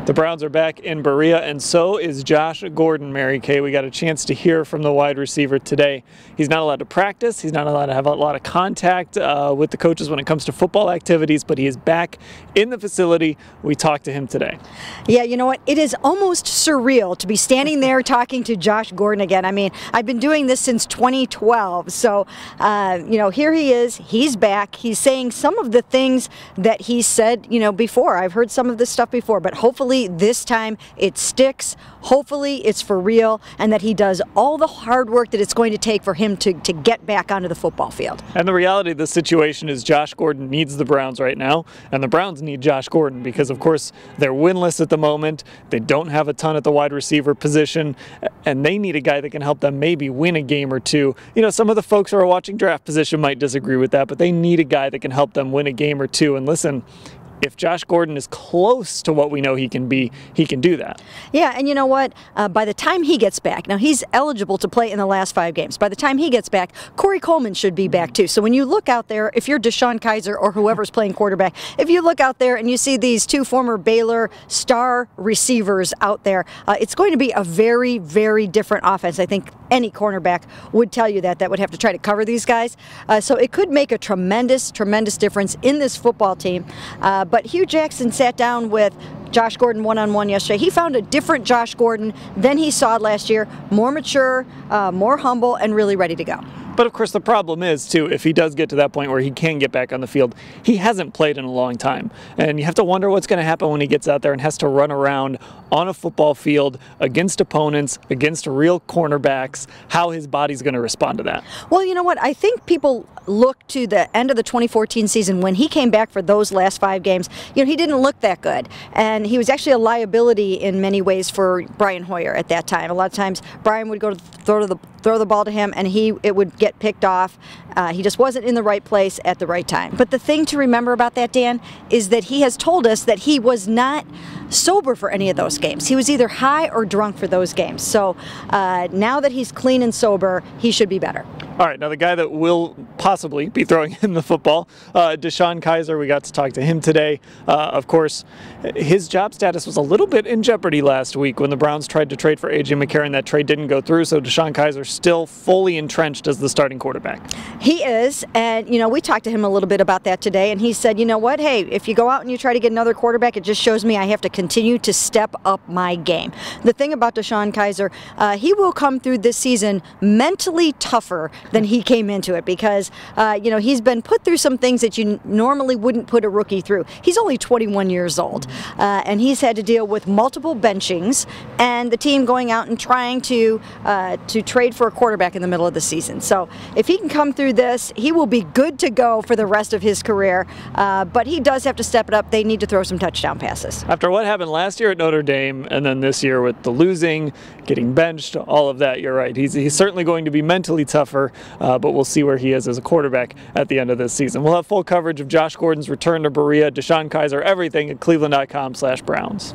The Browns are back in Berea, and so is Josh Gordon, Mary Kay. We got a chance to hear from the wide receiver today. He's not allowed to practice. He's not allowed to have a lot of contact with the coaches when it comes to football activities, but he is back in the facility. We talked to him today. Yeah, you know what? It is almost surreal to be standing there talking to Josh Gordon again. I mean, I've been doing this since 2012, so, you know, here he is. He's back. He's saying some of the things that he said, you know, before. I've heard some of this stuff before, but hopefully this time it sticks. Hopefully it's for real, and that he does all the hard work that it's going to take for him to get back onto the football field. And the reality of the situation is Josh Gordon needs the Browns right now, and the Browns need Josh Gordon because, of course, they're winless at the moment. They don't have a ton at the wide receiver position, and they need a guy that can help them maybe win a game or two. You know, some of the folks who are watching draft position might disagree with that, but they need a guy that can help them win a game or two. And listen, if Josh Gordon is close to what we know he can be, he can do that. Yeah, and you know what? By the time he gets back, now he's eligible to play in the last 5 games. By the time he gets back, Corey Coleman should be back too. So when you look out there, if you're Deshaun Kaiser or whoever's playing quarterback, if you look out there and you see these 2 former Baylor star receivers out there, it's going to be a very, very different offense. I think any cornerback would tell you that would have to try to cover these guys. So it could make a tremendous, tremendous difference in this football team. But Hugh Jackson sat down with Josh Gordon one-on-one yesterday. He found a different Josh Gordon than he saw last year, more mature, more humble, and really ready to go. But of course the problem is, too, if he does get to that point where he can get back on the field, he hasn't played in a long time. And you have to wonder what's going to happen when he gets out there and has to run around on a football field against opponents, against real cornerbacks, how his body's going to respond to that. Well, you know what? I think people look to the end of the 2014 season when he came back for those last 5 games. You know, he didn't look that good. And he was actually a liability in many ways for Brian Hoyer at that time. A lot of times Brian would go to throw the ball to him, and it would get picked off. He just wasn't in the right place at the right time. But the thing to remember about that, Dan, is that he has told us that he was not sober for any of those games. He was either high or drunk for those games. So now that he's clean and sober, he should be better. All right, now the guy that will possibly be throwing him the football, Deshaun Kaiser, we got to talk to him today. Of course, his job status was a little bit in jeopardy last week when the Browns tried to trade for AJ McCarron. That trade didn't go through, so Deshaun Kaiser still fully entrenched as the starting quarterback. He is, and you know, we talked to him a little bit about that today, and he said, you know what, hey, if you go out and you try to get another quarterback, it just shows me I have to continue to step up my game. The thing about Deshaun Kaiser, he will come through this season mentally tougher than he came into it because, you know, he's been put through some things that you normally wouldn't put a rookie through. He's only 21 years old, and he's had to deal with multiple benchings and the team going out and trying to trade for a quarterback in the middle of the season. So if he can come through this, he will be good to go for the rest of his career, but he does have to step it up. They need to throw some touchdown passes. After what happened last year at Notre Dame and then this year with the losing, getting benched, all of that, you're right. He's certainly going to be mentally tougher, but we'll see where he is as a quarterback at the end of this season. We'll have full coverage of Josh Gordon's return to Berea, Deshaun Kaiser, everything at cleveland.com/Browns.